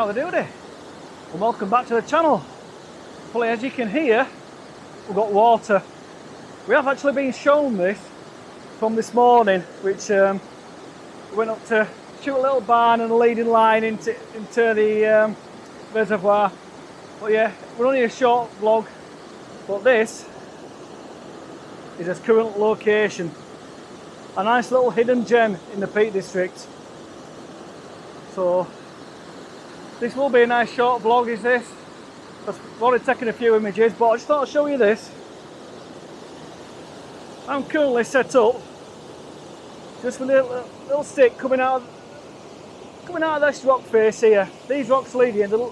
Howdy Doody, and welcome back to the channel. Well, as you can hear, we've got water. We have actually been shown this from this morning, which we went up to shoot a little barn and a leading line into the reservoir. But yeah, we're only a short vlog, but this is its current location. A nice little hidden gem in the Peak District. So this will be a nice short vlog, is this? I've already taken a few images, but I just thought I'd show you this. I'm currently set up just with a little stick coming out of this rock face here. These rocks lead you in, the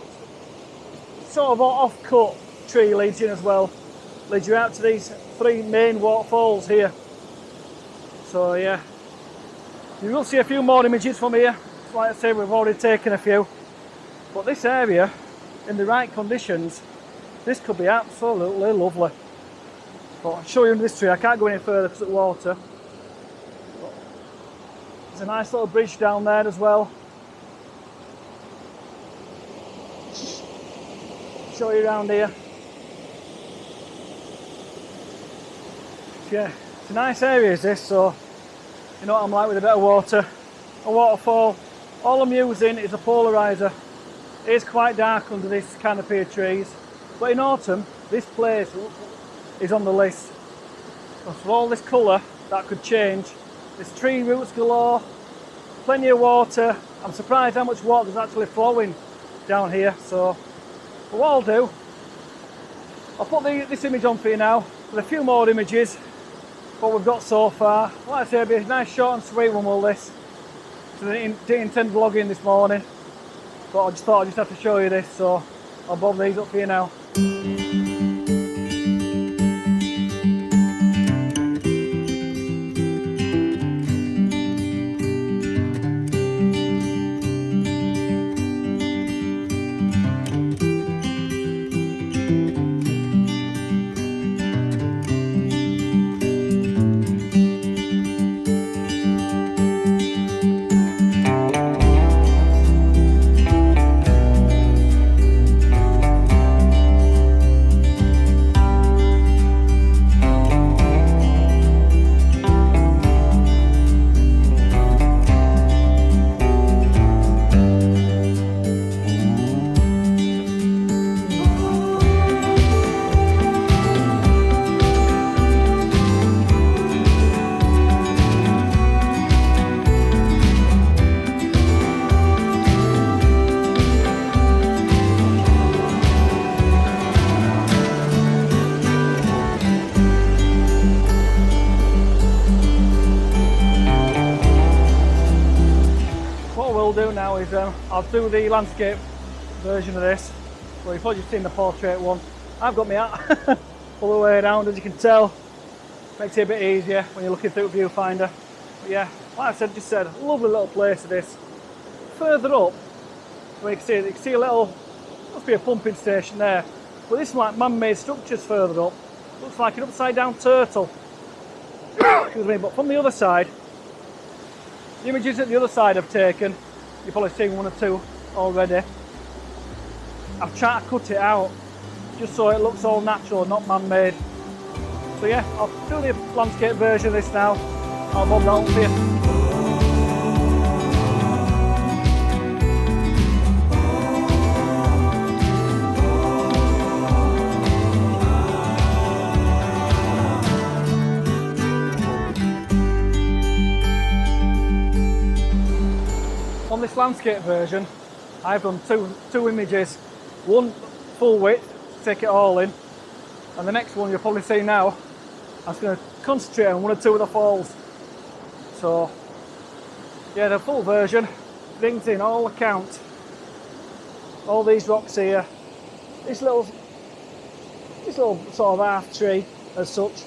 sort of off-cut tree leads in as well. Leads you out to these three main waterfalls here. So yeah, you will see a few more images from here. Like I say, we've already taken a few. But this area, in the right conditions, this could be absolutely lovely. But I'll show you in this tree. I can't go any further because of the water. But there's a nice little bridge down there as well. Show you around here. Yeah, it's a nice area, is this? So you know what I'm like with a bit of water. A waterfall. All I'm using is a polarizer. It is quite dark under this canopy of trees, but in autumn this place is on the list. For all this colour that could change. There's tree roots galore, plenty of water. I'm surprised how much water is actually flowing down here. So what I'll do, I'll put this image on for you now with a few more images what we've got so far. Like I say, it'll be a nice short and sweet one, will this? So I didn't intend vlogging this morning, but I just thought I'd just have to show you this, so I'll bob these up for you now. Do now is I'll do the landscape version of this. Well, you've probably seen the portrait one. I've got my hat all the way around, as you can tell. Makes it a bit easier when you're looking through a viewfinder. But yeah, like I said, lovely little place of this. Further up, where you can see a little, must be a pumping station there. But this is like man-made structures further up. Looks like an upside down turtle. Excuse me, but from the other side, the images that the other side I've taken, you've probably seen one or two already. I've tried to cut it out just so it looks all natural, not man-made. So yeah, I'll do the landscape version of this now. I'll bob that up for you. On this landscape version, I've done two images. One full width, take it all in, and the next one you'll probably see now, I'm just going to concentrate on one or two of the falls. So yeah, the full version brings in all account, all these rocks here, this little sort of half tree as such,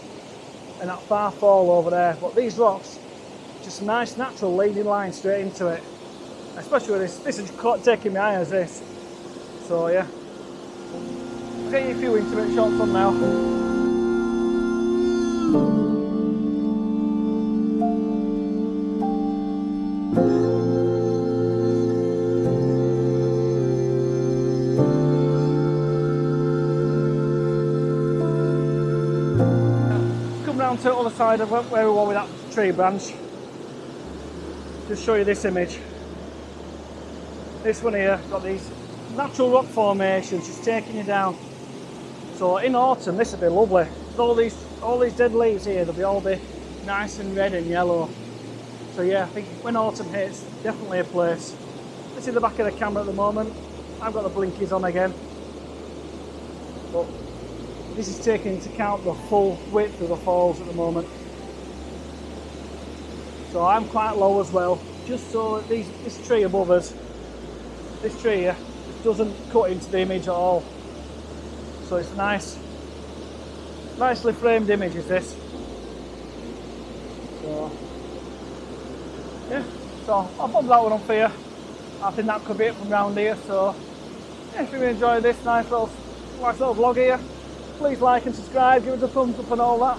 and that far fall over there. But these rocks, just a nice natural leading line straight into it. Especially with this is taking my eye as this. So yeah, I'll get you a few intimate shots on now. around to the other side of where we were with that tree branch. Just show you this image. This one here, got these natural rock formations just taking you down. So in autumn, this would be lovely. With all these dead leaves here, they'll all be nice and red and yellow. So yeah, I think when autumn hits, definitely a place. This is the back of the camera at the moment. I've got the blinkies on again. But this is taking into account the full width of the falls at the moment. So I'm quite low as well, just so that this tree above us, this tree here, doesn't cut into the image at all. So it's a nicely framed image is this. So yeah, so I'll pop that one up for you. I think that could be it from round here. So yeah, if you enjoyed this nice little vlog here, please like and subscribe, give us a thumbs up and all that.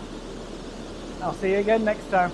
I'll see you again next time.